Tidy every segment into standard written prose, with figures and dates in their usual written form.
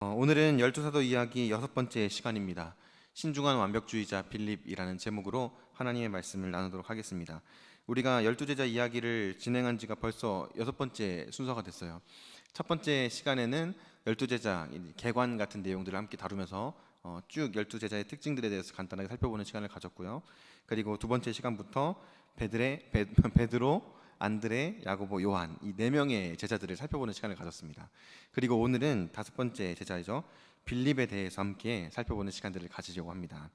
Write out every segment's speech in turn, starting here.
오늘은 열두 사도 이야기 여섯 번째 시간입니다. 신중한 완벽주의자 빌립이라는 제목으로 하나님의 말씀을 나누도록 하겠습니다. 우리가 열두 제자 이야기를 진행한 지가 벌써 여섯 번째 순서가 됐어요. 첫 번째 시간에는 열두 제자 개관 같은 내용들을 함께 다루면서 쭉 열두 제자의 특징들에 대해서 간단하게 살펴보는 시간을 가졌고요. 그리고 두 번째 시간부터 베드로, 안드레, 야고보, 요한 이 네 명의 제자들을 살펴보는 시간을 가졌습니다. 그리고 오늘은 다섯 번째 제자이죠. 빌립에 대해서 함께 살펴보는 시간들을 가지려고 합니다.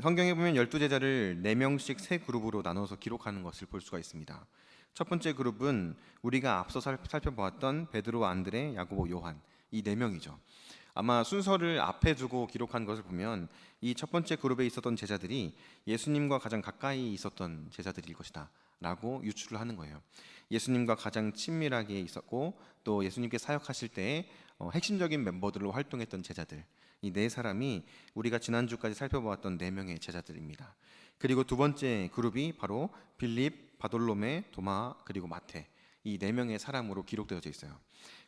성경에 보면 12제자를 4명씩 세 그룹으로 나눠서 기록하는 것을 볼 수가 있습니다. 첫 번째 그룹은 우리가 앞서 살펴보았던 베드로, 안드레, 야고보, 요한 이 4명이죠. 아마 순서를 앞에 두고 기록한 것을 보면 이 첫 번째 그룹에 있었던 제자들이 예수님과 가장 가까이 있었던 제자들일 것이다 라고 유추를 하는 거예요. 예수님과 가장 친밀하게 있었고 또 예수님께 사역하실 때에 핵심적인 멤버들로 활동했던 제자들, 이 네 사람이 우리가 지난주까지 살펴보았던 4명의 제자들입니다. 그리고 두 번째 그룹이 바로 빌립, 바돌로메, 도마 그리고 마테 이 4명의 사람으로 기록되어져 있어요.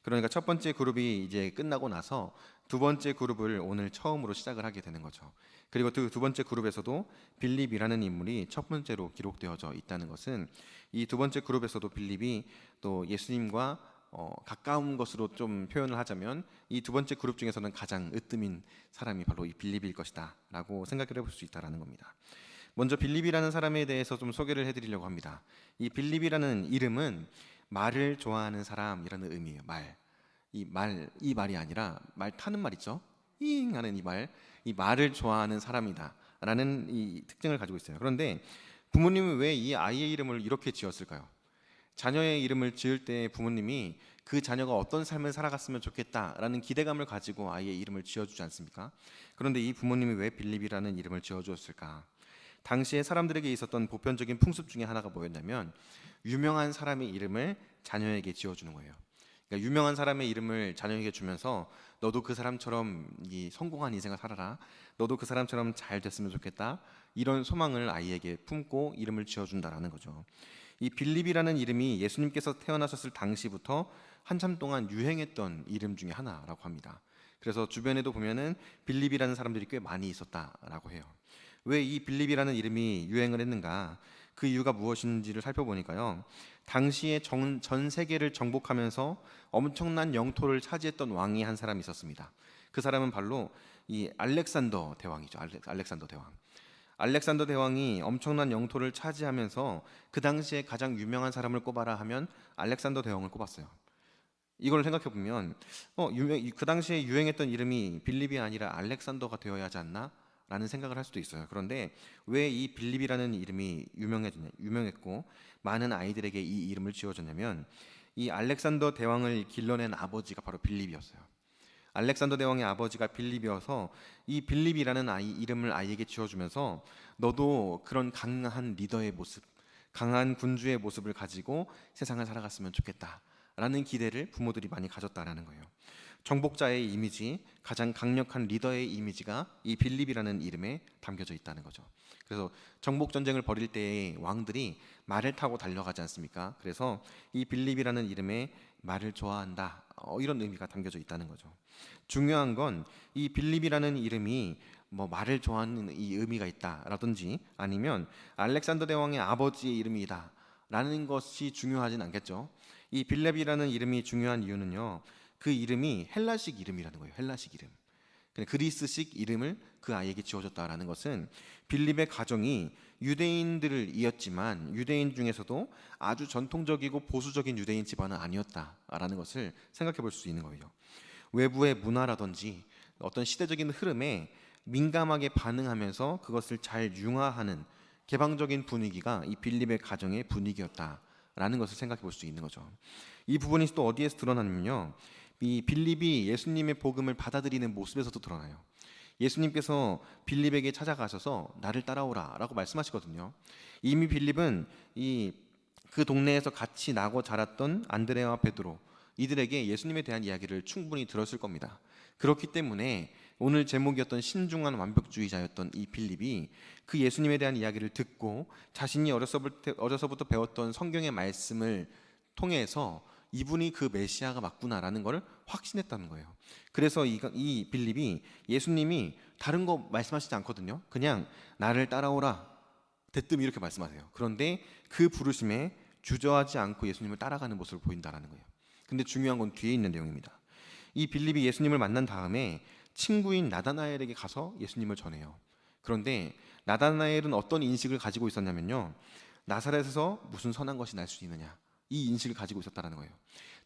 그러니까 첫 번째 그룹이 이제 끝나고 나서 두 번째 그룹을 오늘 처음으로 시작을 하게 되는 거죠. 그리고 두 번째 그룹에서도 빌립이라는 인물이 첫 번째로 기록되어져 있다는 것은 이 두 번째 그룹에서도 빌립이 또 예수님과 가까운 것으로 좀 표현을 하자면 이 두 번째 그룹 중에서는 가장 으뜸인 사람이 바로 이 빌립일 것이다 라고 생각을 해볼 수 있다는 겁니다. 먼저 빌립이라는 사람에 대해서 좀 소개를 해드리려고 합니다. 이 빌립이라는 이름은 말을 좋아하는 사람이라는 의미예요. 이 말이 아니라 말 타는 말 있죠? 잉 하는 이 말을 좋아하는 사람이다 라는 이 특징을 가지고 있어요. 그런데 부모님은 왜 이 아이의 이름을 이렇게 지었을까요? 자녀의 이름을 지을 때 부모님이 그 자녀가 어떤 삶을 살아갔으면 좋겠다라는 기대감을 가지고 아이의 이름을 지어주지 않습니까? 그런데 이 부모님이 왜 빌립이라는 이름을 지어주었을까? 당시에 사람들에게 있었던 보편적인 풍습 중에 하나가 뭐였냐면 유명한 사람의 이름을 자녀에게 지어주는 거예요. 그러니까 유명한 사람의 이름을 자녀에게 주면서 너도 그 사람처럼 이 성공한 인생을 살아라, 너도 그 사람처럼 잘 됐으면 좋겠다, 이런 소망을 아이에게 품고 이름을 지어준다라는 거죠. 이 빌립이라는 이름이 예수님께서 태어나셨을 당시부터 한참 동안 유행했던 이름 중에 하나라고 합니다. 그래서 주변에도 보면은 빌립이라는 사람들이 꽤 많이 있었다라고 해요. 왜 이 빌립이라는 이름이 유행을 했는가? 그 이유가 무엇인지를 살펴보니까요. 당시에 전 세계를 정복하면서 엄청난 영토를 차지했던 왕이 한 사람이 있었습니다. 그 사람은 바로 이 알렉산더 대왕이죠. 알렉산더 대왕. 알렉산더 대왕이 엄청난 영토를 차지하면서 그 당시에 가장 유명한 사람을 꼽아라 하면 알렉산더 대왕을 꼽았어요. 이걸 생각해 보면 그 당시에 유행했던 이름이 빌립이 아니라 알렉산더가 되어야 하지 않나? 라는 생각을 할 수도 있어요. 그런데 왜 이 빌립이라는 이름이 유명했고 많은 아이들에게 이 이름을 지어줬냐면 이 알렉산더 대왕을 길러낸 아버지가 바로 빌립이었어요. 알렉산더 대왕의 아버지가 빌립이어서 이 빌립이라는 이름을 아이에게 지어주면서 너도 그런 강한 리더의 모습, 강한 군주의 모습을 가지고 세상을 살아갔으면 좋겠다 라는 기대를 부모들이 많이 가졌다라는 거예요. 정복자의 이미지, 가장 강력한 리더의 이미지가 이 빌립이라는 이름에 담겨져 있다는 거죠. 그래서 정복 전쟁을 벌일 때의 왕들이 말을 타고 달려가지 않습니까? 그래서 이 빌립이라는 이름에 말을 좋아한다, 이런 의미가 담겨져 있다는 거죠. 중요한 건 이 빌립이라는 이름이 뭐 말을 좋아하는 이 의미가 있다라든지 아니면 알렉산더 대왕의 아버지의 이름이다 라는 것이 중요하진 않겠죠. 이 빌립이라는 이름이 중요한 이유는요, 그 이름이 헬라식 이름이라는 거예요. 헬라식 이름. 그리스식 이름을 그 아이에게 지어줬다라는 것은 빌립의 가정이 유대인들을 이었지만 유대인 중에서도 아주 전통적이고 보수적인 유대인 집안은 아니었다라는 것을 생각해 볼 수 있는 거예요. 외부의 문화라든지 어떤 시대적인 흐름에 민감하게 반응하면서 그것을 잘 융화하는 개방적인 분위기가 이 빌립의 가정의 분위기였다라는 것을 생각해 볼 수 있는 거죠. 이 부분이 또 어디에서 드러나냐면요, 이 빌립이 예수님의 복음을 받아들이는 모습에서도 드러나요. 예수님께서 빌립에게 찾아가셔서 나를 따라오라 라고 말씀하시거든요. 이미 빌립은 그 동네에서 같이 나고 자랐던 안드레와 베드로 이들에게 예수님에 대한 이야기를 충분히 들었을 겁니다. 그렇기 때문에 오늘 제목이었던 신중한 완벽주의자였던 이 빌립이 그 예수님에 대한 이야기를 듣고 자신이 어려서부터 배웠던 성경의 말씀을 통해서 이분이 그 메시아가 맞구나라는 걸 확신했다는 거예요. 그래서 이 빌립이 예수님이 다른 거 말씀하시지 않거든요. 그냥 나를 따라오라 대뜸 이렇게 말씀하세요. 그런데 그 부르심에 주저하지 않고 예수님을 따라가는 모습을 보인다라는 거예요. 근데 중요한 건 뒤에 있는 내용입니다. 이 빌립이 예수님을 만난 다음에 친구인 나다나엘에게 가서 예수님을 전해요. 그런데 나다나엘은 어떤 인식을 가지고 있었냐면요, 나사렛에서 무슨 선한 것이 날 수 있느냐, 이 인식을 가지고 있었다는 거예요.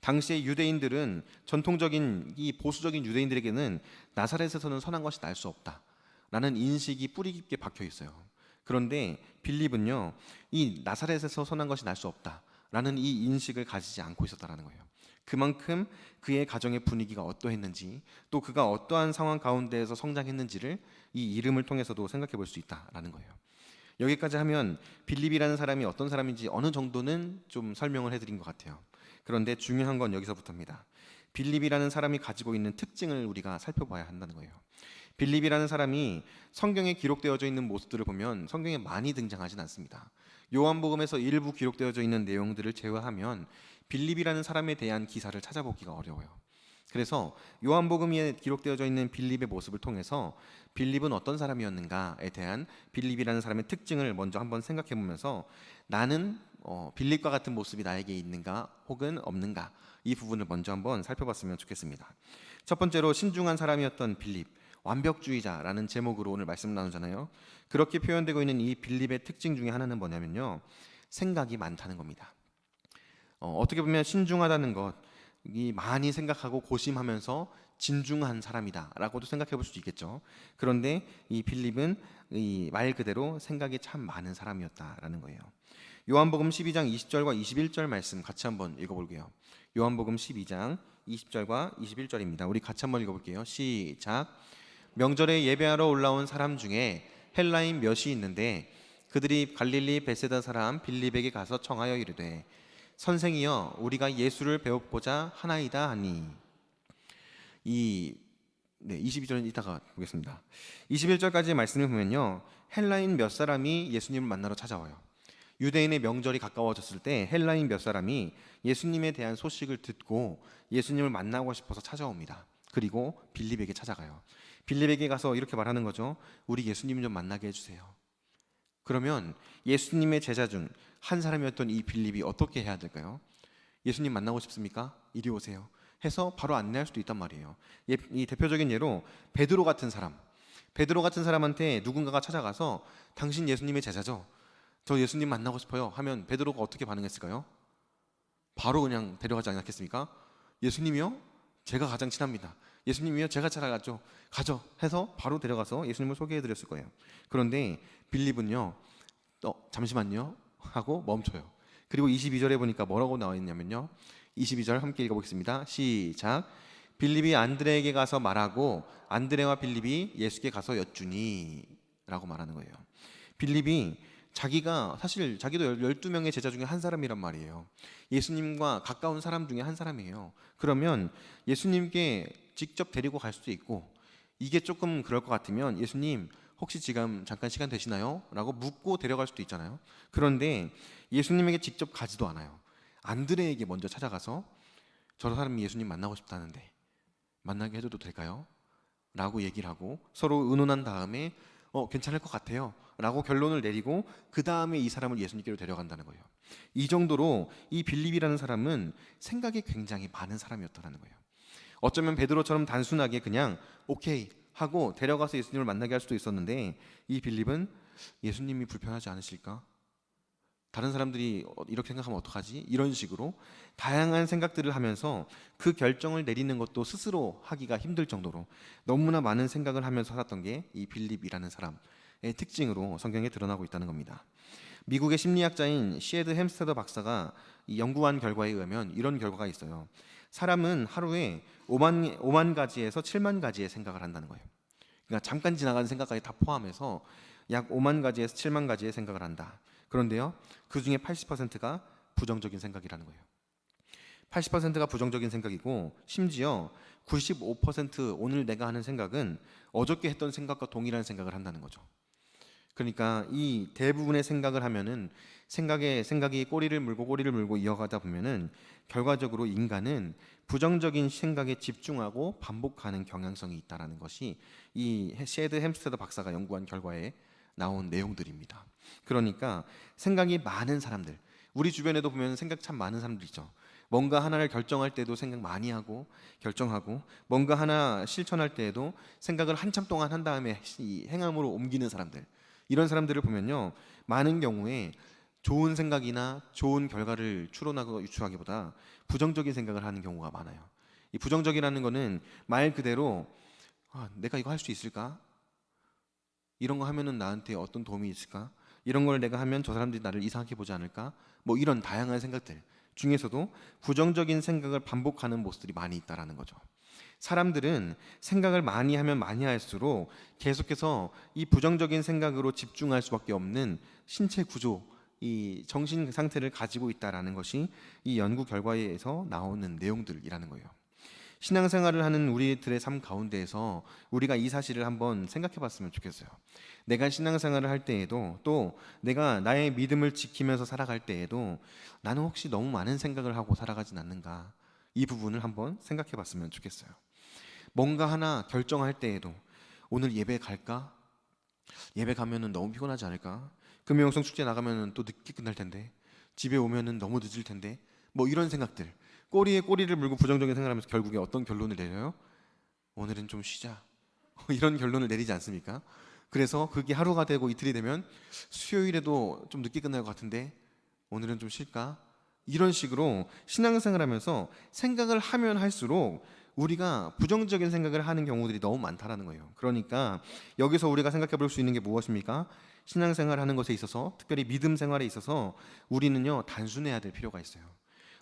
당시의 유대인들은, 전통적인 이 보수적인 유대인들에게는 나사렛에서는 선한 것이 날 수 없다라는 인식이 뿌리 깊게 박혀 있어요. 그런데 빌립은요, 이 나사렛에서 선한 것이 날 수 없다라는 이 인식을 가지지 않고 있었다는 거예요. 그만큼 그의 가정의 분위기가 어떠했는지, 또 그가 어떠한 상황 가운데에서 성장했는지를 이 이름을 통해서도 생각해 볼 수 있다라는 거예요. 여기까지 하면 빌립이라는 사람이 어떤 사람인지 어느 정도는 좀 설명을 해드린 것 같아요. 그런데 중요한 건 여기서부터입니다. 빌립이라는 사람이 가지고 있는 특징을 우리가 살펴봐야 한다는 거예요. 빌립이라는 사람이 성경에 기록되어져 있는 모습들을 보면 성경에 많이 등장하진 않습니다. 요한복음에서 일부 기록되어져 있는 내용들을 제외하면 빌립이라는 사람에 대한 기사를 찾아보기가 어려워요. 그래서 요한복음에 기록되어져 있는 빌립의 모습을 통해서 빌립은 어떤 사람이었는가에 대한 빌립이라는 사람의 특징을 먼저 한번 생각해 보면서 나는 빌립과 같은 모습이 나에게 있는가 혹은 없는가, 이 부분을 먼저 한번 살펴봤으면 좋겠습니다. 첫 번째로 신중한 사람이었던 빌립, 완벽주의자라는 제목으로 오늘 말씀 나누잖아요. 그렇게 표현되고 있는 이 빌립의 특징 중에 하나는 뭐냐면요, 생각이 많다는 겁니다. 어떻게 보면 신중하다는 것, 이 많이 생각하고 고심하면서 진중한 사람이다라고도 생각해 볼 수 있겠죠. 그런데 이 빌립은 이 말 그대로 생각이 참 많은 사람이었다라는 거예요. 요한복음 12장 20절과 21절 말씀 같이 한번 읽어볼게요. 요한복음 12장 20절과 21절입니다. 우리 같이 한번 읽어볼게요. 시작. 명절에 예배하러 올라온 사람 중에 헬라인 몇이 있는데 그들이 갈릴리 베세다 사람 빌립에게 가서 청하여 이르되 선생이여 우리가 예수를 배웠고자 하나이다 하니. 22절은 이따가 보겠습니다. 21절까지 말씀을 보면요, 헬라인 몇 사람이 예수님을 만나러 찾아와요. 유대인의 명절이 가까워졌을 때 헬라인 몇 사람이 예수님에 대한 소식을 듣고 예수님을 만나고 싶어서 찾아옵니다. 그리고 빌립에게 찾아가요. 빌립에게 가서 이렇게 말하는 거죠. 우리 예수님 좀 만나게 해주세요. 그러면 예수님의 제자 중 한 사람이었던 이 빌립이 어떻게 해야 될까요? 예수님 만나고 싶습니까? 이리 오세요 해서 바로 안내할 수도 있단 말이에요. 이 대표적인 예로 베드로 같은 사람한테 누군가가 찾아가서 당신 예수님의 제자죠? 저 예수님 만나고 싶어요 하면 베드로가 어떻게 반응했을까요? 바로 그냥 데려가지 않았겠습니까? 예수님이요? 제가 가장 친합니다. 예수님이요? 제가 찾아가죠. 가죠 해서 바로 데려가서 예수님을 소개해드렸을 거예요. 그런데 빌립은요, 잠시만요 하고 멈춰요. 그리고 22절에 보니까 뭐라고 나와 있냐면요, 22절 함께 읽어보겠습니다. 시작. 빌립이 안드레에게 가서 말하고 안드레와 빌립이 예수께 가서 여쭈니 라고 말하는 거예요. 빌립이 사실 자기도 12명의 제자 중에 한 사람이란 말이에요. 예수님과 가까운 사람 중에 한 사람이에요. 그러면 예수님께 직접 데리고 갈 수도 있고, 이게 조금 그럴 것 같으면 예수님 혹시 지금 잠깐 시간 되시나요? 라고 묻고 데려갈 수도 있잖아요. 그런데 예수님에게 직접 가지도 않아요. 안드레에게 먼저 찾아가서 저 사람이 예수님 만나고 싶다는데 만나게 해줘도 될까요? 라고 얘기를 하고 서로 의논한 다음에 괜찮을 것 같아요 라고 결론을 내리고 그 다음에 이 사람을 예수님께로 데려간다는 거예요. 이 정도로 이 빌립이라는 사람은 생각이 굉장히 많은 사람이었다는 거예요. 어쩌면 베드로처럼 단순하게 그냥 오케이 하고 데려가서 예수님을 만나게 할 수도 있었는데, 이 빌립은 예수님이 불편하지 않으실까? 다른 사람들이 이렇게 생각하면 어떡하지? 이런 식으로 다양한 생각들을 하면서 그 결정을 내리는 것도 스스로 하기가 힘들 정도로 너무나 많은 생각을 하면서 살았던 게 이 빌립이라는 사람의 특징으로 성경에 드러나고 있다는 겁니다. 미국의 심리학자인 시에드 햄스테더 박사가 연구한 결과에 의하면 이런 결과가 있어요. 사람은 하루에 5만 가지에서 7만 가지의 생각을 한다는 거예요. 그러니까 잠깐 지나가는 생각까지 다 포함해서 약 5만 가지에서 7만 가지의 생각을 한다. 그런데요, 그 중에 80%가 부정적인 생각이라는 거예요. 80%가 부정적인 생각이고, 심지어 95% 오늘 내가 하는 생각은 어저께 했던 생각과 동일한 생각을 한다는 거죠. 그러니까 이 대부분의 생각을 하면은 생각이 꼬리를 물고 이어가다 보면은 결과적으로 인간은 부정적인 생각에 집중하고 반복하는 경향성이 있다라는 것이 이 셰드 햄스테더 박사가 연구한 결과에 나온 내용들입니다. 그러니까 생각이 많은 사람들, 우리 주변에도 보면 생각 참 많은 사람들 있죠. 뭔가 하나를 결정할 때도 생각 많이 하고 결정하고, 뭔가 하나 실천할 때에도 생각을 한참 동안 한 다음에 이 행함으로 옮기는 사람들, 이런 사람들을 보면요, 많은 경우에 좋은 생각이나 좋은 결과를 추론하고 유추하기보다 부정적인 생각을 하는 경우가 많아요. 이 부정적이라는 거는 말 그대로 내가 이거 할 수 있을까? 이런 거 하면은 나한테 어떤 도움이 있을까? 이런 걸 내가 하면 저 사람들이 나를 이상하게 보지 않을까? 뭐 이런 다양한 생각들 중에서도 부정적인 생각을 반복하는 모습들이 많이 있다라는 거죠. 사람들은 생각을 많이 하면 많이 할수록 계속해서 이 부정적인 생각으로 집중할 수밖에 없는 신체 구조, 이 정신 상태를 가지고 있다라는 것이 이 연구 결과에서 나오는 내용들이라는 거예요. 신앙생활을 하는 우리들의 삶 가운데에서 우리가 이 사실을 한번 생각해 봤으면 좋겠어요. 내가 신앙생활을 할 때에도, 또 내가 나의 믿음을 지키면서 살아갈 때에도 나는 혹시 너무 많은 생각을 하고 살아가진 않는가, 이 부분을 한번 생각해 봤으면 좋겠어요. 뭔가 하나 결정할 때에도 오늘 예배 갈까? 예배 가면은 너무 피곤하지 않을까? 금요영성 축제 나가면은 또 늦게 끝날 텐데, 집에 오면은 너무 늦을 텐데, 뭐 이런 생각들, 꼬리에 꼬리를 물고 부정적인 생각을 하면서 결국에 어떤 결론을 내려요? 오늘은 좀 쉬자. 이런 결론을 내리지 않습니까? 그래서 그게 하루가 되고 이틀이 되면 수요일에도 좀 늦게 끝날 것 같은데 오늘은 좀 쉴까? 이런 식으로 신앙생활 하면서 생각을 하면 할수록 우리가 부정적인 생각을 하는 경우들이 너무 많다라는 거예요. 그러니까 여기서 우리가 생각해 볼 수 있는 게 무엇입니까? 신앙생활 하는 것에 있어서, 특별히 믿음 생활에 있어서 우리는요, 단순해야 될 필요가 있어요.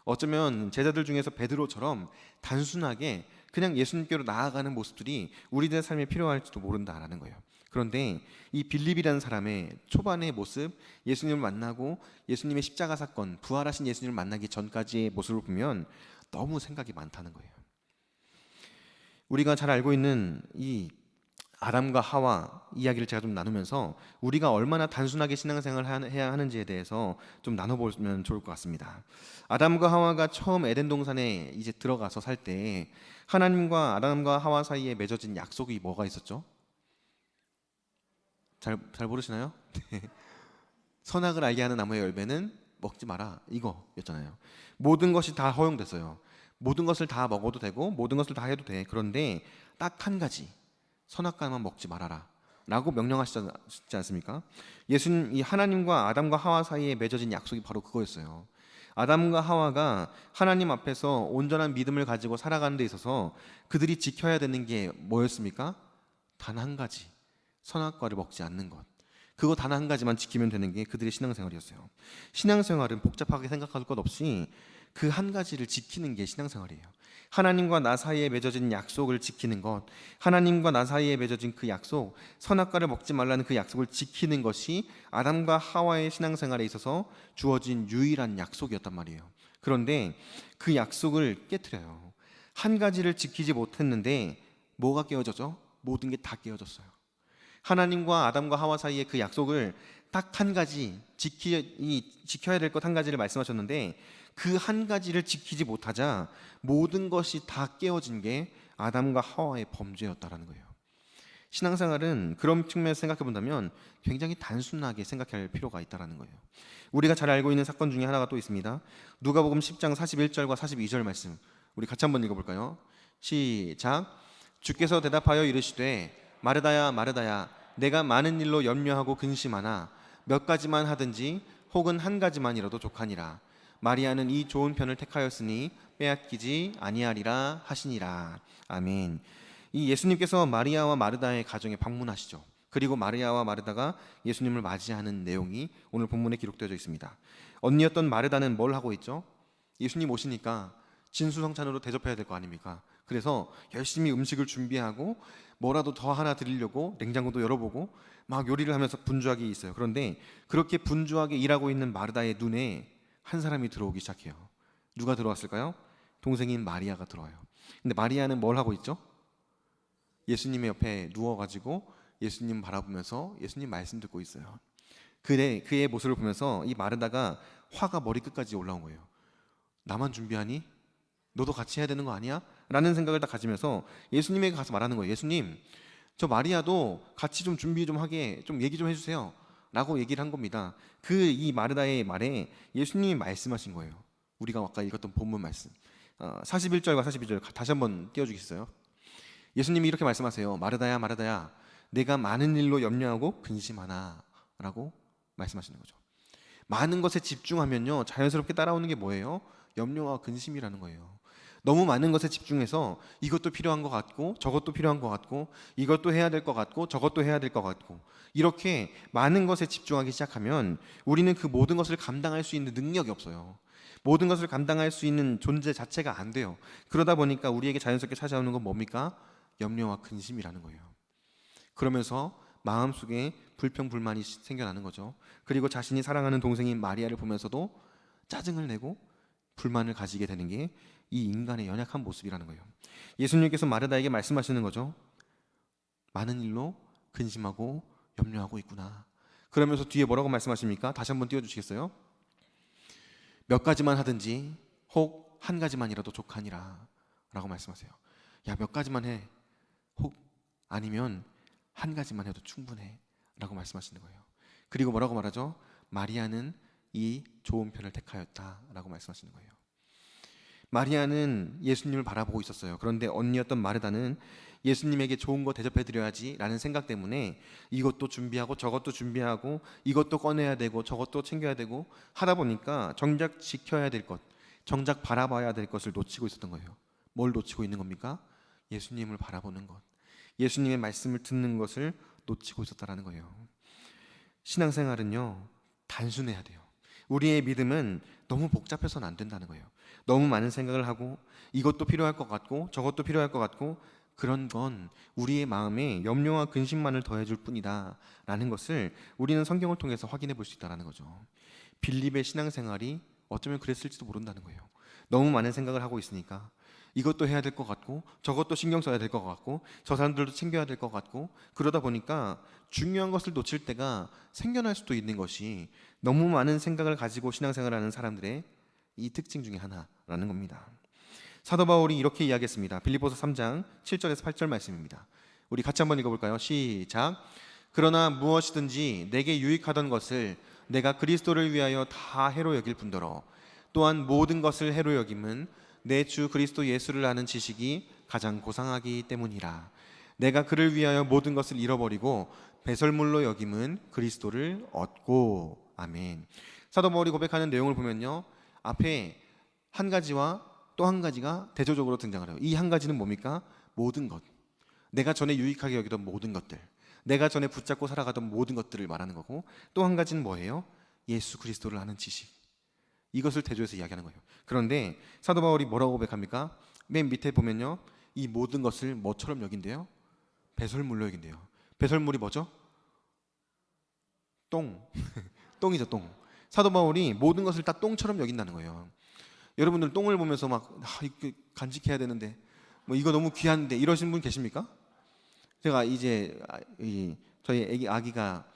어쩌면 제자들 중에서 베드로처럼 단순하게 그냥 예수님께로 나아가는 모습들이 우리들의 삶에 필요할지도 모른다라는 거예요. 그런데 이 빌립이라는 사람의 초반의 모습, 예수님을 만나고 예수님의 십자가 사건, 부활하신 예수님을 만나기 전까지의 모습을 보면 너무 생각이 많다는 거예요. 우리가 잘 알고 있는 이 아담과 하와 이야기를 제가 좀 나누면서 우리가 얼마나 단순하게 신앙생활을 해야 하는지에 대해서 좀 나눠보면 좋을 것 같습니다. 아담과 하와가 처음 에덴 동산에 이제 들어가서 살 때 하나님과 아담과 하와 사이에 맺어진 약속이 뭐가 있었죠? 잘 모르시나요? 선악을 알게 하는 나무의 열매는 먹지 마라, 이거였잖아요. 모든 것이 다 허용됐어요. 모든 것을 다 먹어도 되고 모든 것을 다 해도 돼. 그런데 딱 한 가지, 선악과만 먹지 말아라 라고 명령하시지 않습니까? 예수님, 이 하나님과 아담과 하와 사이에 맺어진 약속이 바로 그거였어요. 아담과 하와가 하나님 앞에서 온전한 믿음을 가지고 살아가는 데 있어서 그들이 지켜야 되는 게 뭐였습니까? 단 한 가지, 선악과를 먹지 않는 것. 그거 단 한 가지만 지키면 되는 게 그들의 신앙생활이었어요. 신앙생활은 복잡하게 생각할 것 없이 그 한 가지를 지키는 게 신앙생활이에요. 하나님과 나 사이에 맺어진 약속을 지키는 것, 하나님과 나 사이에 맺어진 그 약속, 선악과를 먹지 말라는 그 약속을 지키는 것이 아담과 하와의 신앙생활에 있어서 주어진 유일한 약속이었단 말이에요. 그런데 그 약속을 깨트려요. 한 가지를 지키지 못했는데 뭐가 깨어졌죠? 모든 게 다 깨어졌어요. 하나님과 아담과 하와 사이의 그 약속을 딱 한 가지 지켜야 될 것 한 가지를 말씀하셨는데, 그 한 가지를 지키지 못하자 모든 것이 다 깨어진 게 아담과 하와의 범죄였다라는 거예요. 신앙생활은 그런 측면에서 생각해 본다면 굉장히 단순하게 생각할 필요가 있다라는 거예요. 우리가 잘 알고 있는 사건 중에 하나가 또 있습니다. 누가복음 10장 41절과 42절 말씀, 우리 같이 한번 읽어볼까요? 시작. 주께서 대답하여 이르시되 마르다야 마르다야, 내가 많은 일로 염려하고 근심하나 몇 가지만 하든지 혹은 한 가지만이라도 족하니라. 마리아는 이 좋은 편을 택하였으니 빼앗기지 아니하리라 하시니라. 아멘. 이 예수님께서 마리아와 마르다의 가정에 방문하시죠. 그리고 마리아와 마르다가 예수님을 맞이하는 내용이 오늘 본문에 기록되어 있습니다. 언니였던 마르다는 뭘 하고 있죠? 예수님 오시니까 진수성찬으로 대접해야 될 거 아닙니까? 그래서 열심히 음식을 준비하고 뭐라도 더 하나 드리려고 냉장고도 열어보고 막 요리를 하면서 분주하게 있어요. 그런데 그렇게 분주하게 일하고 있는 마르다의 눈에 한 사람이 들어오기 시작해요. 누가 들어왔을까요? 동생인 마리아가 들어와요. 근데 마리아는 뭘 하고 있죠? 예수님의 옆에 누워가지고 예수님 바라보면서 예수님 말씀 듣고 있어요. 그의 모습을 보면서 이 마르다가 화가 머리끝까지 올라온 거예요. 나만 준비하니? 너도 같이 해야 되는 거 아니야? 라는 생각을 딱 가지면서 예수님에게 가서 말하는 거예요. 예수님, 저 마리아도 같이 좀 준비 좀 하게 좀 얘기 좀 해주세요 라고 얘기를 한 겁니다. 이 마르다의 말에 예수님이 말씀하신 거예요. 우리가 아까 읽었던 본문 말씀 41절과 42절 다시 한번 띄워주겠어요? 예수님이 이렇게 말씀하세요. 마르다야 마르다야, 내가 많은 일로 염려하고 근심하나 라고 말씀하시는 거죠. 많은 것에 집중하면요, 자연스럽게 따라오는 게 뭐예요? 염려와 근심이라는 거예요. 너무 많은 것에 집중해서 이것도 필요한 것 같고 저것도 필요한 것 같고 이것도 해야 될 것 같고 저것도 해야 될 것 같고, 이렇게 많은 것에 집중하기 시작하면 우리는 그 모든 것을 감당할 수 있는 능력이 없어요. 모든 것을 감당할 수 있는 존재 자체가 안 돼요. 그러다 보니까 우리에게 자연스럽게 찾아오는 건 뭡니까? 염려와 근심이라는 거예요. 그러면서 마음속에 불평불만이 생겨나는 거죠. 그리고 자신이 사랑하는 동생인 마리아를 보면서도 짜증을 내고 불만을 가지게 되는 게 이 인간의 연약한 모습이라는 거예요. 예수님께서 마르다에게 말씀하시는 거죠. 많은 일로 근심하고 염려하고 있구나. 그러면서 뒤에 뭐라고 말씀하십니까? 다시 한번 띄워주시겠어요? 몇 가지만 하든지 혹 한 가지만이라도 족하니라 라고 말씀하세요. 야, 몇 가지만 해. 혹 아니면 한 가지만 해도 충분해 라고 말씀하시는 거예요. 그리고 뭐라고 말하죠? 마리아는 이 좋은 편을 택하였다 라고 말씀하시는 거예요. 마리아는 예수님을 바라보고 있었어요. 그런데 언니였던 마르다는 예수님에게 좋은 거 대접해드려야지 라는 생각 때문에 이것도 준비하고 저것도 준비하고 이것도 꺼내야 되고 저것도 챙겨야 되고 하다 보니까 정작 지켜야 될 것, 정작 바라봐야 될 것을 놓치고 있었던 거예요. 뭘 놓치고 있는 겁니까? 예수님을 바라보는 것, 예수님의 말씀을 듣는 것을 놓치고 있었다라는 거예요. 신앙생활은요, 단순해야 돼요. 우리의 믿음은 너무 복잡해서는 안 된다는 거예요. 너무 많은 생각을 하고 이것도 필요할 것 같고 저것도 필요할 것 같고 그런 건 우리의 마음에 염려와 근심만을 더해줄 뿐이다 라는 것을 우리는 성경을 통해서 확인해 볼 수 있다는 거죠. 빌립의 신앙생활이 어쩌면 그랬을지도 모른다는 거예요. 너무 많은 생각을 하고 있으니까 이것도 해야 될 것 같고 저것도 신경 써야 될 것 같고 저 사람들도 챙겨야 될 것 같고, 그러다 보니까 중요한 것을 놓칠 때가 생겨날 수도 있는 것이 너무 많은 생각을 가지고 신앙생활하는 사람들의 이 특징 중에 하나라는 겁니다. 사도 바울이 이렇게 이야기했습니다. 빌립보서 3장 7절에서 8절 말씀입니다. 우리 같이 한번 읽어볼까요? 시작. 그러나 무엇이든지 내게 유익하던 것을 내가 그리스도를 위하여 다 해로 여길 뿐더러 또한 모든 것을 해로 여김은 내 주 그리스도 예수를 아는 지식이 가장 고상하기 때문이라. 내가 그를 위하여 모든 것을 잃어버리고 배설물로 여김은 그리스도를 얻고. 아멘. 사도 바울이 고백하는 내용을 보면요, 앞에 한 가지와 또 한 가지가 대조적으로 등장을 해요. 이 한 가지는 뭡니까? 모든 것, 내가 전에 유익하게 여기던 모든 것들, 내가 전에 붙잡고 살아가던 모든 것들을 말하는 거고, 또 한 가지는 뭐예요? 예수 그리스도를 아는 지식, 이것을 대조해서 이야기하는 거예요. 그런데 사도 바울이 뭐라고 고백합니까? 맨 밑에 보면요, 이 모든 것을 뭐처럼 여긴대요? 배설물로 여긴대요. 배설물이 뭐죠? 똥. 똥이죠, 똥. 사도 바울이 모든 것을 다 똥처럼 여긴다는 거예요. 여러분들 똥을 보면서 막 이거 간직해야 되는데 뭐 이거 너무 귀한데 이러신 분 계십니까? 제가 이제 저희 아기가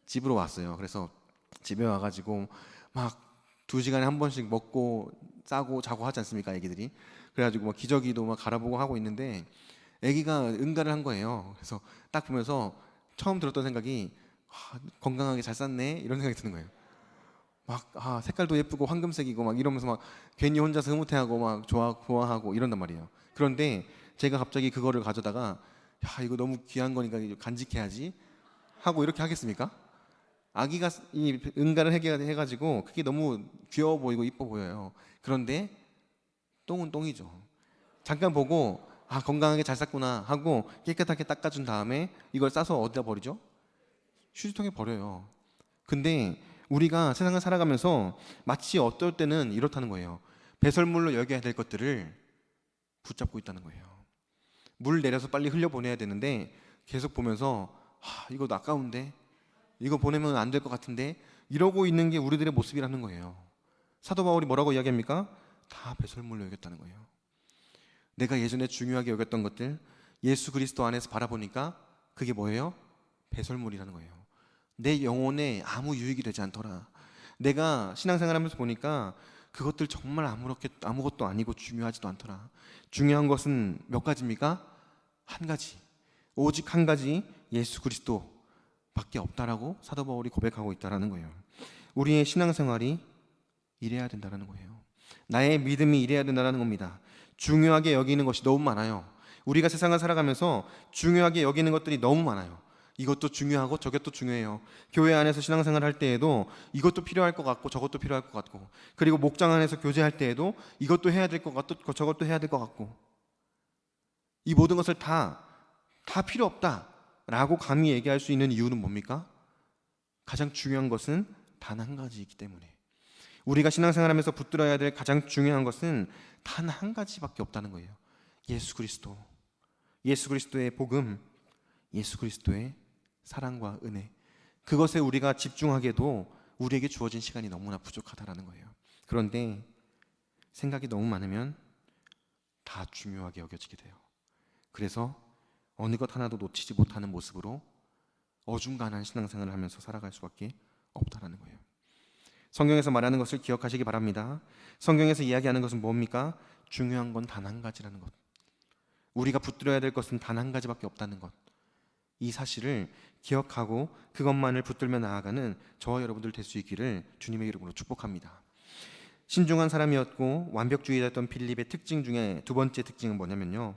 집으로 왔어요. 그래서 집에 와가지고 막 2시간에 한 번씩 먹고 싸고 자고 하지 않습니까, 애기들이? 그래가지고 막 기저귀도 막 갈아보고 하고 있는데 애기가 응가를 한 거예요. 그래서 딱 보면서 처음 들었던 생각이 건강하게 잘 쌌네 이런 생각이 드는 거예요. 막 색깔도 예쁘고 황금색이고 막 이러면서 막 괜히 혼자서 흐뭇해하고 막 좋아하고 이런단 말이에요. 그런데 제가 갑자기 그거를 가져다가 야, 이거 너무 귀한 거니까 간직해야지 하고 이렇게 하겠습니까? 아기가 이 응가를 해가지고 그게 너무 귀여워 보이고 이뻐 보여요. 그런데 똥은 똥이죠. 잠깐 보고 건강하게 잘 쌌구나 하고 깨끗하게 닦아준 다음에 이걸 싸서 어디다 버리죠? 휴지통에 버려요. 근데 우리가 세상을 살아가면서 마치 어떨 때는 이렇다는 거예요. 배설물로 여겨야 될 것들을 붙잡고 있다는 거예요. 물 내려서 빨리 흘려보내야 되는데 계속 보면서 이거 아까운데, 이거 보내면 안 될 것 같은데, 이러고 있는 게 우리들의 모습이라는 거예요. 사도 바울이 뭐라고 이야기합니까? 다 배설물로 여겼다는 거예요. 내가 예전에 중요하게 여겼던 것들 예수 그리스도 안에서 바라보니까 그게 뭐예요? 배설물이라는 거예요. 내 영혼에 아무 유익이 되지 않더라. 내가 신앙생활하면서 보니까 그것들 정말 아무것도 아니고 중요하지도 않더라. 중요한 것은 몇 가지입니까? 한 가지. 오직 한 가지, 예수 그리스도밖에 없다라고 사도 바울이 고백하고 있다라는 거예요. 우리의 신앙생활이 이래야 된다는 거예요. 나의 믿음이 이래야 된다는 겁니다. 중요하게 여기는 것이 너무 많아요. 우리가 세상을 살아가면서 중요하게 여기는 것들이 너무 많아요. 이것도 중요하고 저것도 중요해요. 교회 안에서 신앙생활 할 때에도 이것도 필요할 것 같고 저것도 필요할 것 같고, 그리고 목장 안에서 교제할 때에도 이것도 해야 될 것 같고 저것도 해야 될 것 같고, 이 모든 것을 다 필요 없다라고 감히 얘기할 수 있는 이유는 뭡니까? 가장 중요한 것은 단 한 가지이기 때문에. 우리가 신앙생활하면서 붙들어야 될 가장 중요한 것은 단 한 가지밖에 없다는 거예요. 예수 그리스도. 예수 그리스도의 복음, 예수 그리스도의 사랑과 은혜. 그것에 우리가 집중하게도 우리에게 주어진 시간이 너무나 부족하다라는 거예요. 그런데 생각이 너무 많으면 다 중요하게 여겨지게 돼요. 그래서 어느 것 하나도 놓치지 못하는 모습으로 어중간한 신앙생활을 하면서 살아갈 수밖에 없다라는 거예요. 성경에서 말하는 것을 기억하시기 바랍니다. 성경에서 이야기하는 것은 뭡니까? 중요한 건 단 한 가지라는 것. 우리가 붙들어야 될 것은 단 한 가지밖에 없다는 것. 이 사실을 기억하고 그것만을 붙들며 나아가는 저와 여러분들 될 수 있기를 주님의 이름으로 축복합니다. 신중한 사람이었고 완벽주의자였던 빌립의 특징 중에 두 번째 특징은 뭐냐면요,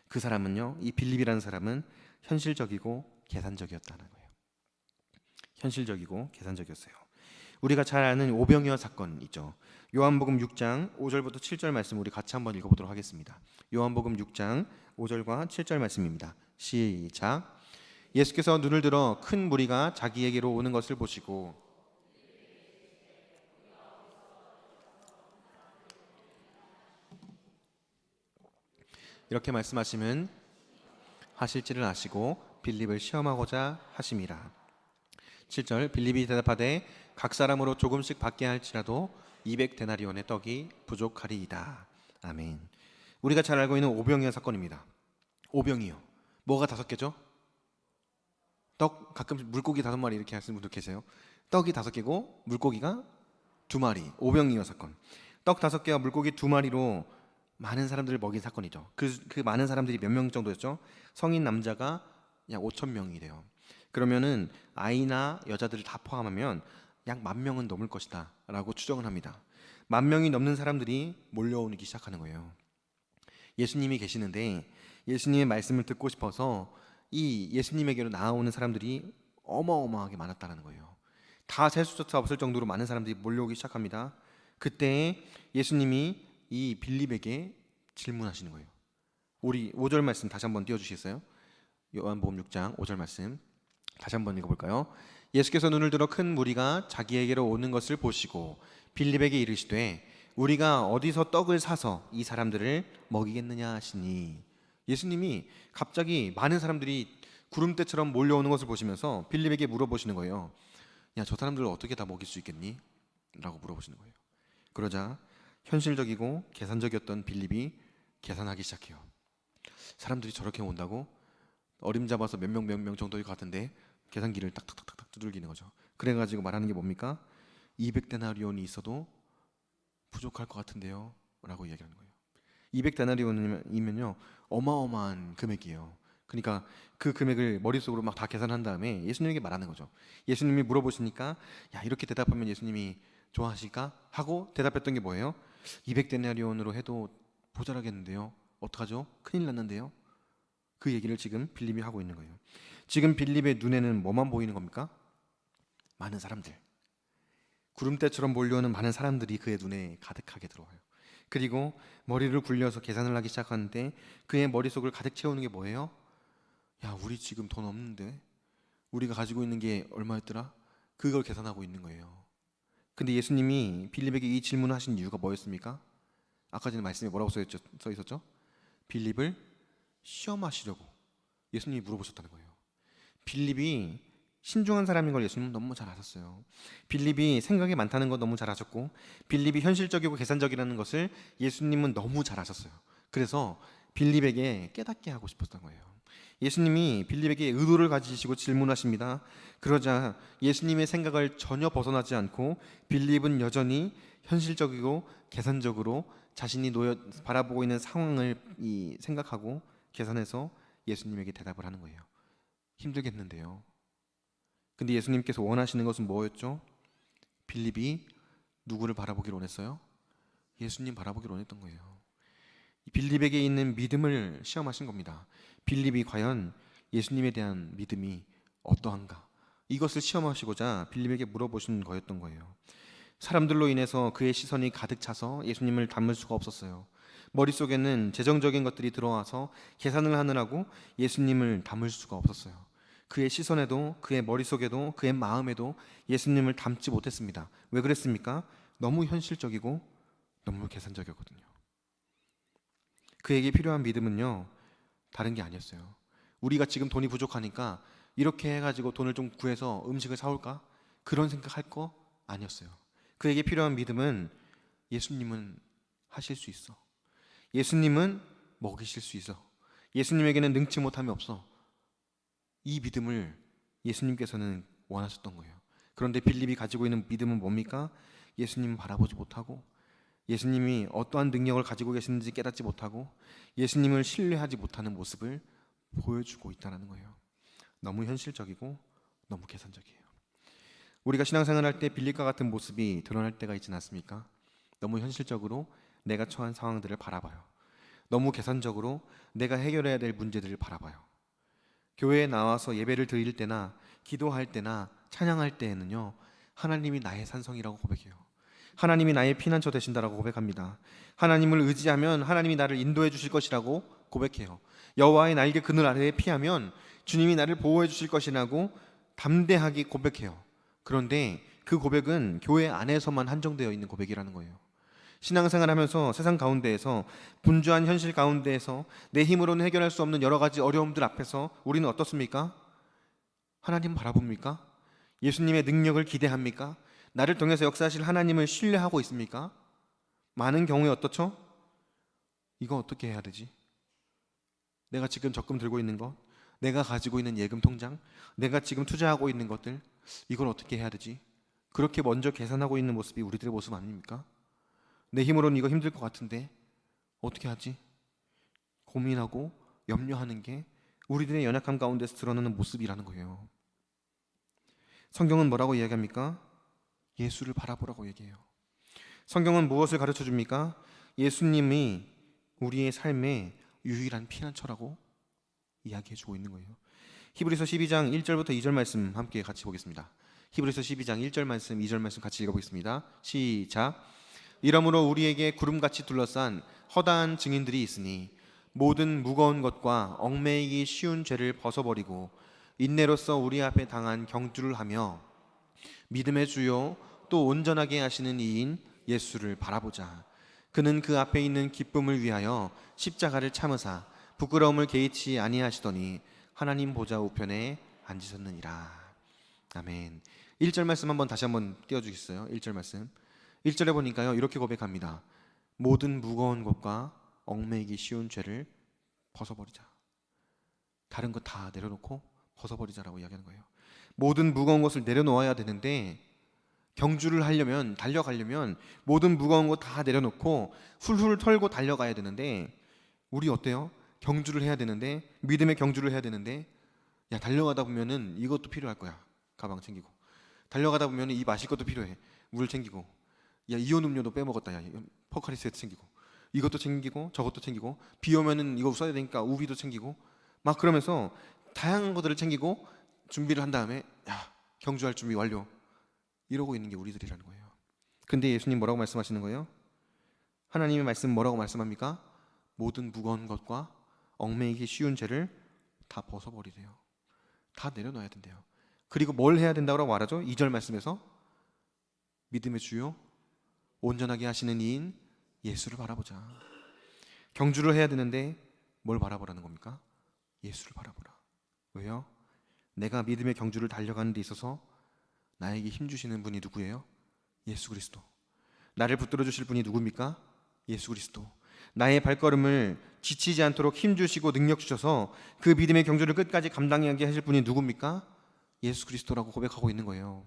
그 사람은요, 이 빌립이라는 사람은 현실적이고 계산적이었다는 거예요. 현실적이고 계산적이었어요. 우리가 잘 아는 오병이어 사건 있죠. 요한복음 6장 5절부터 7절 말씀 우리 같이 한번 읽어보도록 하겠습니다. 요한복음 6장 5절과 7절 말씀입니다. 시작. 예수께서 눈을 들어 큰 무리가 자기에게로 오는 것을 보시고 이렇게 말씀하시면 하실지를 아시고 빌립을 시험하고자 하심이라. 7절. 빌립이 대답하되 각 사람으로 조금씩 받게 할지라도 200데나리온의 떡이 부족하리이다. 아멘. 우리가 잘 알고 있는 오병이어 사건입니다. 오병이어. 뭐가 5개죠? 떡, 가끔 물고기 5마리 이렇게 하시는 분들 계세요. 떡이 5개고 물고기가 2마리. 오병이어 사건. 떡 5개와 물고기 2마리로 많은 사람들을 먹인 사건이죠. 그 많은 사람들이 몇 명 정도였죠? 성인 남자가 약 5,000명이 돼요. 그러면은 아이나 여자들을 다 포함하면 약 10,000명은 넘을 것이다 라고 추정을 합니다. 10,000명이 넘는 사람들이 몰려오기 시작하는 거예요. 예수님이 계시는데 예수님의 말씀을 듣고 싶어서 이 예수님에게로 나아오는 사람들이 어마어마하게 많았다는 거예요. 다 셀 수조차 없을 정도로 많은 사람들이 몰려오기 시작합니다. 그때 예수님이 이 빌립에게 질문하시는 거예요. 우리 5절 말씀 다시 한번 띄워주시겠어요? 요한복음 6장 5절 말씀 다시 한번 읽어볼까요? 예수께서 눈을 들어 큰 무리가 자기에게로 오는 것을 보시고 빌립에게 이르시되 우리가 어디서 떡을 사서 이 사람들을 먹이겠느냐 하시니. 예수님이 갑자기 많은 사람들이 구름대처럼 몰려오는 것을 보시면서 빌립에게 물어보시는 거예요. 야, 저 사람들을 어떻게 다 먹일 수 있겠니? 라고 물어보시는 거예요. 그러자 현실적이고 계산적이었던 빌립이 계산하기 시작해요. 사람들이 저렇게 온다고? 어림잡아서 몇 명 정도일 것 같은데 계산기를 딱딱딱딱 두들기는 거죠. 그래가지고 말하는 게 뭡니까? 200데나리온이 있어도 부족할 것 같은데요 라고 이야기하는 거예요. 200데나리온이면요 어마어마한 금액이에요. 그러니까 그 금액을 머릿속으로 막 다 계산한 다음에 예수님에게 말하는 거죠. 예수님이 물어보시니까 야, 이렇게 대답하면 예수님이 좋아하실까? 하고 대답했던 게 뭐예요? 200데나리온으로 해도 모자라겠는데요, 어떡하죠? 큰일 났는데요. 그 얘기를 지금 빌립이 하고 있는 거예요. 지금 빌립의 눈에는 뭐만 보이는 겁니까? 많은 사람들. 구름대처럼 몰려오는 많은 사람들이 그의 눈에 가득하게 들어와요. 그리고 머리를 굴려서 계산을 하기 시작하는데 그의 머릿속을 가득 채우는 게 뭐예요? 야, 우리 지금 돈 없는데 우리가 가지고 있는 게 얼마였더라? 그걸 계산하고 있는 거예요. 근데 예수님이 빌립에게 이 질문을 하신 이유가 뭐였습니까? 아까 전에 말씀에 뭐라고 써 있었죠? 빌립을 시험하시려고 예수님이 물어보셨다는 거예요. 빌립이 신중한 사람인 걸 예수님은 너무 잘 아셨어요. 빌립이 생각이 많다는 거 너무 잘 아셨고 빌립이 현실적이고 계산적이라는 것을 예수님은 너무 잘 아셨어요. 그래서 빌립에게 깨닫게 하고 싶었던 거예요. 예수님이 빌립에게 의도를 가지시고 질문하십니다. 그러자 예수님의 생각을 전혀 벗어나지 않고 빌립은 여전히 현실적이고 계산적으로 자신이 바라보고 있는 상황을 생각하고 계산해서 예수님에게 대답을 하는 거예요. 힘들겠는데요. 근데 예수님께서 원하시는 것은 뭐였죠? 빌립이 누구를 바라보기를 원했어요? 예수님 바라보기를 원했던 거예요. 빌립에게 있는 믿음을 시험하신 겁니다. 빌립이 과연 예수님에 대한 믿음이 어떠한가? 이것을 시험하시고자 빌립에게 물어보신 거였던 거예요. 사람들로 인해서 그의 시선이 가득 차서 예수님을 담을 수가 없었어요. 머릿속에는 재정적인 것들이 들어와서 계산을 하느라고 예수님을 담을 수가 없었어요. 그의 시선에도, 그의 머릿속에도, 그의 마음에도 예수님을 담지 못했습니다. 왜 그랬습니까? 너무 현실적이고 너무 계산적이거든요. 그에게 필요한 믿음은요, 다른 게 아니었어요. 우리가 지금 돈이 부족하니까 이렇게 해가지고 돈을 좀 구해서 음식을 사올까? 그런 생각할 거 아니었어요. 그에게 필요한 믿음은 예수님은 하실 수 있어. 예수님은 먹이실 수 있어. 예수님에게는 능치 못함이 없어. 이 믿음을 예수님께서는 원하셨던 거예요. 그런데 빌립이 가지고 있는 믿음은 뭡니까? 예수님을 바라보지 못하고, 예수님이 어떠한 능력을 가지고 계시는지 깨닫지 못하고, 예수님을 신뢰하지 못하는 모습을 보여주고 있다는 거예요. 너무 현실적이고 너무 계산적이에요. 우리가 신앙생활 할 때 빌립과 같은 모습이 드러날 때가 있지 않습니까? 너무 현실적으로 내가 처한 상황들을 바라봐요. 너무 계산적으로 내가 해결해야 될 문제들을 바라봐요. 교회에 나와서 예배를 드릴 때나 기도할 때나 찬양할 때에는요, 하나님이 나의 산성이라고 고백해요. 하나님이 나의 피난처 되신다라고 고백합니다. 하나님을 의지하면 하나님이 나를 인도해 주실 것이라고 고백해요. 여호와의 날개 그늘 아래에 피하면 주님이 나를 보호해 주실 것이라고 담대하게 고백해요. 그런데 그 고백은 교회 안에서만 한정되어 있는 고백이라는 거예요. 신앙생활하면서 세상 가운데에서, 분주한 현실 가운데에서 내 힘으로는 해결할 수 없는 여러 가지 어려움들 앞에서 우리는 어떻습니까? 하나님 바라봅니까? 예수님의 능력을 기대합니까? 나를 통해서 역사하실 하나님을 신뢰하고 있습니까? 많은 경우에 어떻죠? 이거 어떻게 해야 되지? 내가 지금 적금 들고 있는 것, 내가 가지고 있는 예금 통장, 내가 지금 투자하고 있는 것들, 이걸 어떻게 해야 되지? 그렇게 먼저 계산하고 있는 모습이 우리들의 모습 아닙니까? 내 힘으로는 이거 힘들 것 같은데 어떻게 하지? 고민하고 염려하는 게 우리들의 연약함 가운데서 드러나는 모습이라는 거예요. 성경은 뭐라고 이야기합니까? 예수를 바라보라고 얘기해요. 성경은 무엇을 가르쳐 줍니까? 예수님이 우리의 삶의 유일한 피난처라고 이야기해 주고 있는 거예요. 히브리서 12장 1절부터 2절 말씀 함께 같이 보겠습니다. 히브리서 12장 1절 말씀, 2절 말씀 같이 읽어보겠습니다. 시작. 이러므로 우리에게 구름같이 둘러싼 허다한 증인들이 있으니 모든 무거운 것과 얽매이기 쉬운 죄를 벗어버리고 인내로써 우리 앞에 당한 경주를 하며 믿음의 주요 또 온전하게 하시는 이인 예수를 바라보자. 그는 그 앞에 있는 기쁨을 위하여 십자가를 참으사 부끄러움을 개의치 아니하시더니 하나님 보좌 우편에 앉으셨느니라. 아멘. 1절 말씀 한번 다시 한번 띄워주겠어요? 1절 말씀. 1절에 보니까요, 이렇게 고백합니다. 모든 무거운 것과 얽매이기 쉬운 죄를 벗어버리자. 다른 거 다 내려놓고 벗어버리자라고 이야기하는 거예요. 모든 무거운 것을 내려놓아야 되는데, 경주를 하려면, 달려가려면 모든 무거운 거 다 내려놓고 훌훌 털고 달려가야 되는데, 우리 어때요? 경주를 해야 되는데, 믿음의 경주를 해야 되는데, 야, 달려가다 보면은 이것도 필요할 거야. 가방 챙기고. 달려가다 보면은 이 마실 것도 필요해. 물 챙기고. 야, 이온 음료도 빼먹었다. 야, 포카리 스웨트 챙기고. 이것도 챙기고 저것도 챙기고, 비 오면은 이거 써야 되니까 우비도 챙기고, 막 그러면서 다양한 것들을 챙기고 준비를 한 다음에, 야, 경주할 준비 완료. 이러고 있는 게 우리들이라는 거예요. 근데 예수님 뭐라고 말씀하시는 거예요? 하나님의 말씀 뭐라고 말씀합니까? 모든 무거운 것과 얽매이기 쉬운 죄를 다 벗어버리래요. 다 내려놔야 된대요. 그리고 뭘 해야 된다고 말하죠? 2절 말씀에서 믿음의 주요 온전하게 하시는 이인 예수를 바라보자. 경주를 해야 되는데 뭘 바라보라는 겁니까? 예수를 바라보라. 왜요? 내가 믿음의 경주를 달려가는 데 있어서 나에게 힘주시는 분이 누구예요? 예수 그리스도. 나를 붙들어 주실 분이 누굽니까? 예수 그리스도. 나의 발걸음을 지치지 않도록 힘주시고 능력 주셔서 그 믿음의 경주를 끝까지 감당하게 하실 분이 누굽니까? 예수 그리스도라고 고백하고 있는 거예요.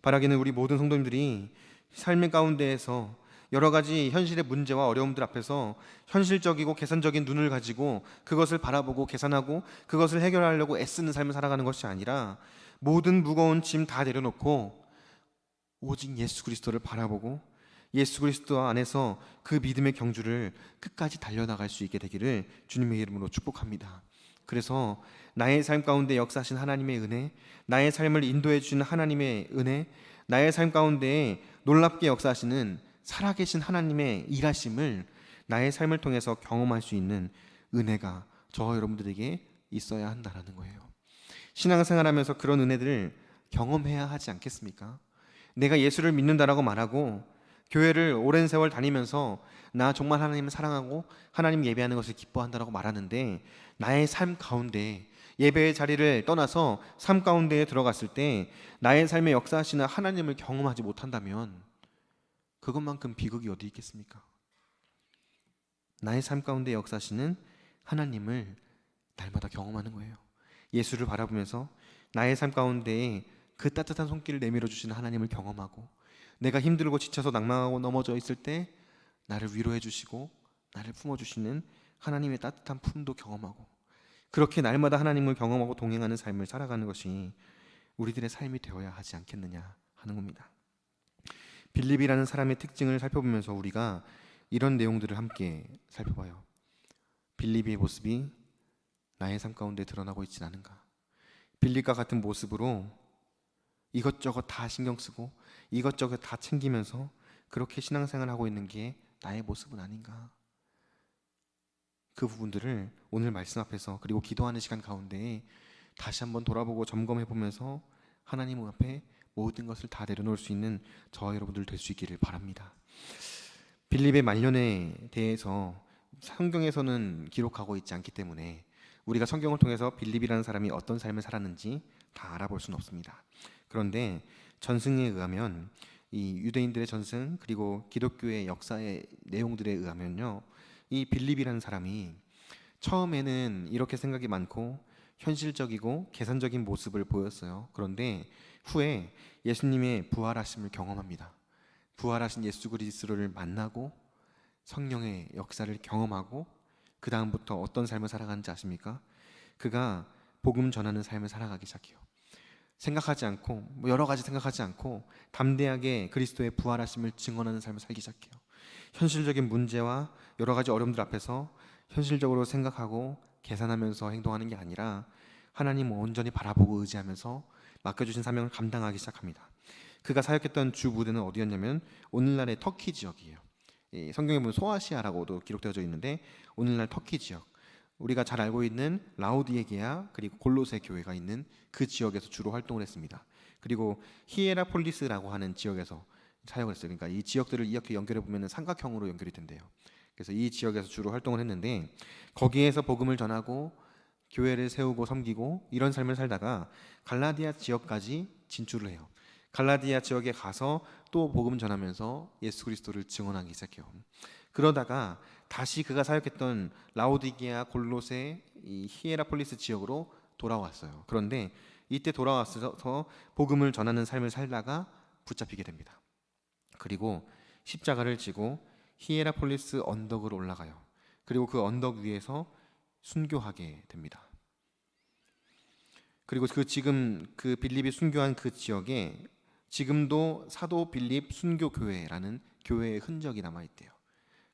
바라기는 우리 모든 성도님들이 삶의 가운데에서 여러 가지 현실의 문제와 어려움들 앞에서 현실적이고 계산적인 눈을 가지고 그것을 바라보고 계산하고 그것을 해결하려고 애쓰는 삶을 살아가는 것이 아니라 모든 무거운 짐 다 내려놓고 오직 예수 그리스도를 바라보고 예수 그리스도 안에서 그 믿음의 경주를 끝까지 달려나갈 수 있게 되기를 주님의 이름으로 축복합니다. 그래서 나의 삶 가운데 역사하신 하나님의 은혜, 나의 삶을 인도해 주시는 하나님의 은혜, 나의 삶 가운데 놀랍게 역사하시는 살아계신 하나님의 일하심을 나의 삶을 통해서 경험할 수 있는 은혜가 저와 여러분들에게 있어야 한다는 거예요. 신앙생활하면서 그런 은혜들을 경험해야 하지 않겠습니까? 내가 예수를 믿는다라고 말하고 교회를 오랜 세월 다니면서 나 정말 하나님을 사랑하고 하나님 예배하는 것을 기뻐한다라고 말하는데 나의 삶 가운데 예배의 자리를 떠나서 삶 가운데에 들어갔을 때 나의 삶에 역사하시는 하나님을 경험하지 못한다면 그것만큼 비극이 어디 있겠습니까? 나의 삶 가운데 역사하시는 하나님을 날마다 경험하는 거예요. 예수를 바라보면서 나의 삶 가운데에 그 따뜻한 손길을 내밀어 주시는 하나님을 경험하고 내가 힘들고 지쳐서 낭망하고 넘어져 있을 때 나를 위로해 주시고 나를 품어주시는 하나님의 따뜻한 품도 경험하고 그렇게 날마다 하나님을 경험하고 동행하는 삶을 살아가는 것이 우리들의 삶이 되어야 하지 않겠느냐 하는 겁니다. 빌립이라는 사람의 특징을 살펴보면서 우리가 이런 내용들을 함께 살펴봐요. 빌립의 모습이 나의 삶 가운데 드러나고 있지는 않은가? 빌립과 같은 모습으로 이것저것 다 신경 쓰고 이것저것 다 챙기면서 그렇게 신앙생활을 하고 있는 게 나의 모습은 아닌가? 그 부분들을 오늘 말씀 앞에서 그리고 기도하는 시간 가운데 다시 한번 돌아보고 점검해 보면서 하나님 앞에 모든 것을 다 내려놓을 수 있는 저와 여러분들 될 수 있기를 바랍니다. 빌립의 말년에 대해서 성경에서는 기록하고 있지 않기 때문에 우리가 성경을 통해서 빌립이라는 사람이 어떤 삶을 살았는지 다 알아볼 수는 없습니다. 그런데 전승에 의하면 이 유대인들의 전승 그리고 기독교의 역사의 내용들에 의하면요, 이 빌립이라는 사람이 처음에는 이렇게 생각이 많고 현실적이고 계산적인 모습을 보였어요. 그런데 후에 예수님의 부활하심을 경험합니다. 부활하신 예수 그리스도를 만나고 성령의 역사를 경험하고 그 다음부터 어떤 삶을 살아가는지 아십니까? 그가 복음 전하는 삶을 살아가기 시작해요. 생각하지 않고 여러 가지 생각하지 않고 담대하게 그리스도의 부활하심을 증언하는 삶을 살기 시작해요. 현실적인 문제와 여러 가지 어려움들 앞에서 현실적으로 생각하고 계산하면서 행동하는 게 아니라 하나님을 온전히 바라보고 의지하면서 맡겨주신 사명을 감당하기 시작합니다. 그가 사역했던 주 무대는 어디였냐면 오늘날의 터키 지역이에요. 성경에 보면 소아시아라고도 기록되어져 있는데 오늘날 터키 지역, 우리가 잘 알고 있는 라우디게아 그리고 골로새 교회가 있는 그 지역에서 주로 활동을 했습니다. 그리고 히에라폴리스라고 하는 지역에서 사역을 했어요. 그러니까 이 지역들을 이렇게 연결해 보면 삼각형으로 연결이 된대요. 그래서 이 지역에서 주로 활동을 했는데 거기에서 복음을 전하고 교회를 세우고 섬기고 이런 삶을 살다가 갈라디아 지역까지 진출을 해요. 갈라디아 지역에 가서 또 복음 전하면서 예수 그리스도를 증언하기 시작해요. 그러다가 다시 그가 사역했던 라오디게아, 골로새, 이 히에라폴리스 지역으로 돌아왔어요. 그런데 이때 돌아와서 복음을 전하는 삶을 살다가 붙잡히게 됩니다. 그리고 십자가를 지고 히에라폴리스 언덕으로 올라가요. 그리고 그 언덕 위에서 순교하게 됩니다. 그리고 지금 그 빌립이 순교한 그 지역에 지금도 사도 빌립 순교교회라는 교회의 흔적이 남아있대요.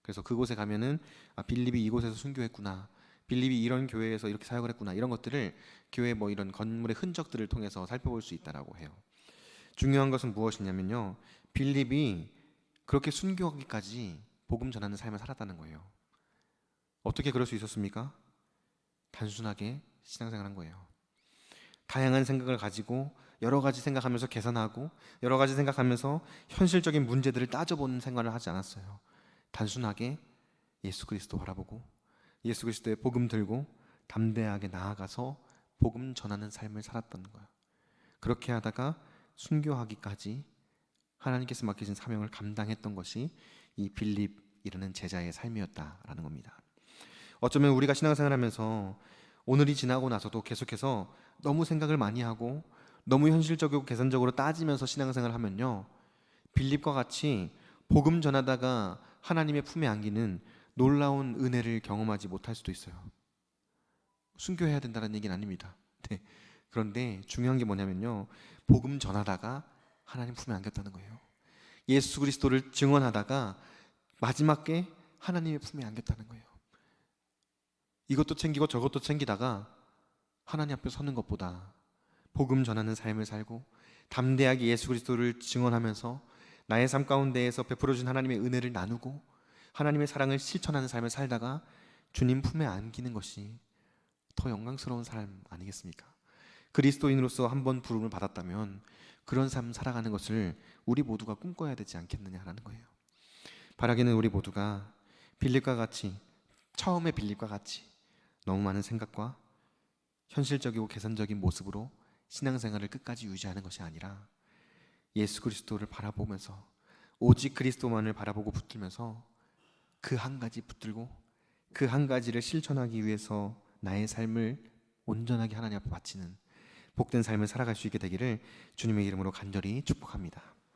그래서 그곳에 가면은 빌립이 이곳에서 순교했구나, 빌립이 이런 교회에서 이렇게 사역을 했구나, 이런 것들을 교회 뭐 이런 건물의 흔적들을 통해서 살펴볼 수 있다라고 해요. 중요한 것은 무엇이냐면요, 빌립이 그렇게 순교하기까지 복음 전하는 삶을 살았다는 거예요. 어떻게 그럴 수 있었습니까? 단순하게 신앙생활한 거예요. 다양한 생각을 가지고 여러 가지 생각하면서 계산하고 여러 가지 생각하면서 현실적인 문제들을 따져보는 생활을 하지 않았어요. 단순하게 예수 그리스도 바라보고 예수 그리스도의 복음 들고 담대하게 나아가서 복음 전하는 삶을 살았던 거예요. 그렇게 하다가 순교하기까지 하나님께서 맡기신 사명을 감당했던 것이 이 빌립 빌립이라는 제자의 삶이었다라는 겁니다. 어쩌면 우리가 신앙생활하면서 오늘이 지나고 나서도 계속해서 너무 생각을 많이 하고 너무 현실적이고 계산적으로 따지면서 신앙생활을 하면요, 빌립과 같이 복음 전하다가 하나님의 품에 안기는 놀라운 은혜를 경험하지 못할 수도 있어요. 순교해야 된다는 얘기는 아닙니다. 네. 그런데 중요한 게 뭐냐면요, 복음 전하다가 하나님 품에 안겼다는 거예요. 예수 그리스도를 증언하다가 마지막에 하나님의 품에 안겼다는 거예요. 이것도 챙기고 저것도 챙기다가 하나님 앞에 서는 것보다 복음 전하는 삶을 살고 담대하게 예수 그리스도를 증언하면서 나의 삶 가운데에서 베풀어준 하나님의 은혜를 나누고 하나님의 사랑을 실천하는 삶을 살다가 주님 품에 안기는 것이 더 영광스러운 삶 아니겠습니까? 그리스도인으로서 한번 부름을 받았다면 그런 삶 살아가는 것을 우리 모두가 꿈꿔야 되지 않겠느냐라는 거예요. 바라기는 우리 모두가 빌립과 같이, 처음에 빌립과 같이 너무 많은 생각과 현실적이고 계산적인 모습으로 신앙생활을 끝까지 유지하는 것이 아니라 예수 그리스도를 바라보면서 오직 그리스도만을 바라보고 붙들면서 그 한 가지 붙들고 그 한 가지를 실천하기 위해서 나의 삶을 온전하게 하나님 앞에 바치는 복된 삶을 살아갈 수 있게 되기를 주님의 이름으로 간절히 축복합니다.